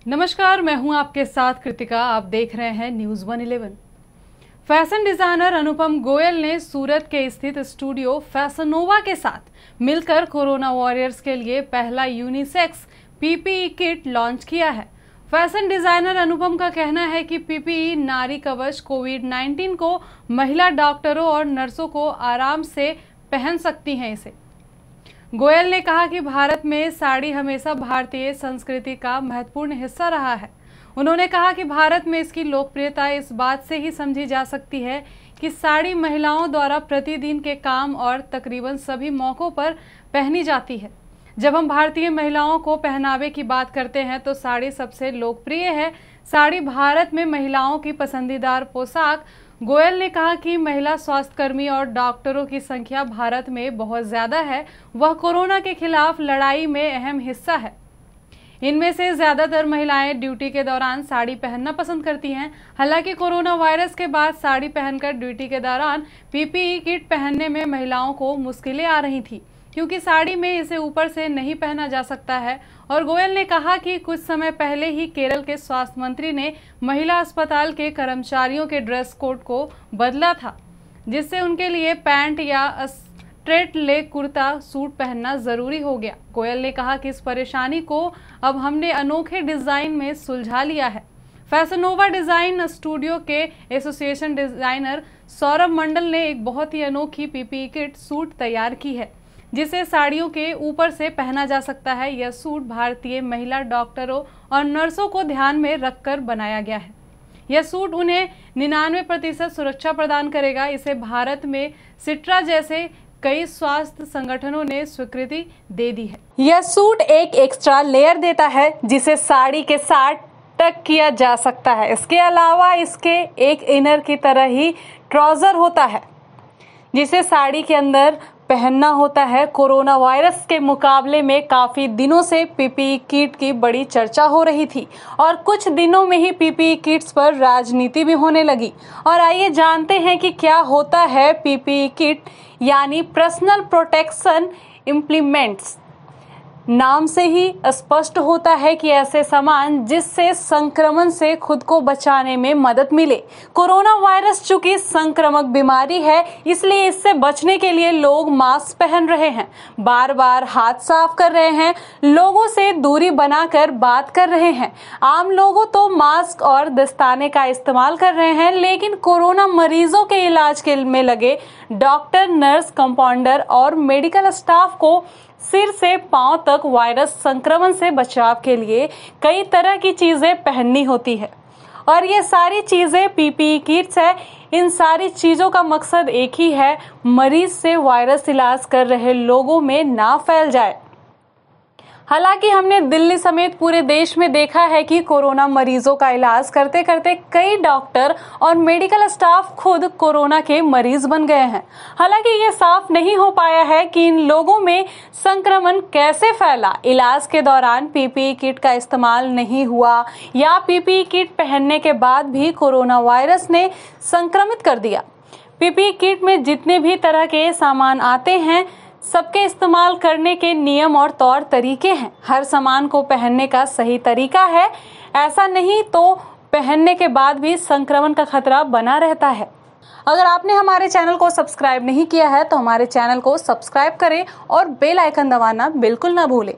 नमस्कार, मैं हूं आपके साथ कृतिका। आप देख रहे हैं न्यूज़ 111। फैशन डिजाइनर अनुपम गोयल ने सूरत के स्थित स्टूडियो फैशनोवा के साथ मिलकर कोरोना वॉरियर्स के लिए पहला यूनिसेक्स पीपीई किट लॉन्च किया है। फैशन डिजाइनर अनुपम का कहना है कि पीपीई नारी कवच कोविड-19 को महिला डॉक्टरों और नर्सों को आराम से पहन सकती हैं। इसे गोयल ने कहा कि भारत में साड़ी हमेशा भारतीय संस्कृति का महत्वपूर्ण हिस्सा रहा है। उन्होंने कहा कि भारत में इसकी लोकप्रियता इस बात से ही समझी जा सकती है कि साड़ी महिलाओं द्वारा प्रतिदिन के काम और तकरीबन सभी मौकों पर पहनी जाती है। जब हम भारतीय महिलाओं को पहनावे की बात करते हैं तो साड़ी सबसे लोकप्रिय है। साड़ी भारत में महिलाओं की पसंदीदा पोशाक। गोयल ने कहा कि महिला स्वास्थ्यकर्मी और डॉक्टरों की संख्या भारत में बहुत ज्यादा है। वह कोरोना के खिलाफ लड़ाई में अहम हिस्सा है। इनमें से ज्यादातर महिलाएं ड्यूटी के दौरान साड़ी पहनना पसंद करती हैं। हालांकि कोरोना वायरस के बाद साड़ी पहनकर ड्यूटी के दौरान पीपीई किट पहनने में महिलाओं को मुश्किलें आ रही थी, क्योंकि साड़ी में इसे ऊपर से नहीं पहना जा सकता है। और गोयल ने कहा कि कुछ समय पहले ही केरल के स्वास्थ्य मंत्री ने महिला अस्पताल के कर्मचारियों के ड्रेस कोड को बदला था, जिससे उनके लिए पैंट या स्ट्रेट लेग कुर्ता सूट पहनना जरूरी हो गया। गोयल ने कहा कि इस परेशानी को अब हमने अनोखे डिजाइन में सुलझा लिया है। फैशनोवा डिजाइन स्टूडियो के एसोसिएशन डिजाइनर सौरभ मंडल ने एक बहुत ही अनोखी पीपीई किट सूट तैयार की है, जिसे साड़ियों के ऊपर से पहना जा सकता है। यह सूट भारतीय महिला डॉक्टरों और नर्सों को ध्यान में रखकर बनाया गया है। यह सूट उन्हें 99% सुरक्षा प्रदान करेगा। इसे भारत में सिट्रा जैसे कई स्वास्थ्य संगठनों ने स्वीकृति दे दी है। यह सूट एक एक्स्ट्रा लेयर देता है, जिसे साड़ी के साथ टक किया जा सकता है। इसके अलावा इसके एक इनर की तरह ही ट्राउजर होता है, जिसे साड़ी के अंदर पहनना होता है। कोरोना वायरस के मुकाबले में काफी दिनों से पीपीई किट की बड़ी चर्चा हो रही थी और कुछ दिनों में ही पीपीई किट्स पर राजनीति भी होने लगी। और आइए जानते हैं कि क्या होता है पीपीई किट, यानी पर्सनल प्रोटेक्शन इम्प्लीमेंट्स। नाम से ही स्पष्ट होता है कि ऐसे सामान जिससे संक्रमण से खुद को बचाने में मदद मिले। कोरोना वायरस चूंकि संक्रामक बीमारी है, इसलिए इससे बचने के लिए लोग मास्क पहन रहे हैं, बार बार हाथ साफ कर रहे हैं, लोगों से दूरी बनाकर बात कर रहे हैं। आम लोगों तो मास्क और दस्ताने का इस्तेमाल कर रहे हैं, लेकिन कोरोना मरीजों के इलाज में लगे डॉक्टर, नर्स, कंपाउंडर और मेडिकल स्टाफ को सिर से पांव तक वायरस संक्रमण से बचाव के लिए कई तरह की चीजें पहननी होती है, और ये सारी चीजें पीपीई किट्स है। इन सारी चीजों का मकसद एक ही है, मरीज से वायरस इलाज कर रहे लोगों में ना फैल जाए। हालांकि हमने दिल्ली समेत पूरे देश में देखा है कि कोरोना मरीजों का इलाज करते करते कई डॉक्टर और मेडिकल स्टाफ खुद कोरोना के मरीज बन गए हैं। हालांकि ये साफ नहीं हो पाया है कि इन लोगों में संक्रमण कैसे फैला। इलाज के दौरान पीपीई किट का इस्तेमाल नहीं हुआ या पीपीई किट पहनने के बाद भी कोरोना वायरस ने संक्रमित कर दिया। पीपीई किट में जितने भी तरह के सामान आते हैं, सबके इस्तेमाल करने के नियम और तौर तरीके हैं। हर सामान को पहनने का सही तरीका है, ऐसा नहीं तो पहनने के बाद भी संक्रमण का खतरा बना रहता है। अगर आपने हमारे चैनल को सब्सक्राइब नहीं किया है तो हमारे चैनल को सब्सक्राइब करें और बेल आइकन दबाना बिल्कुल ना भूलें।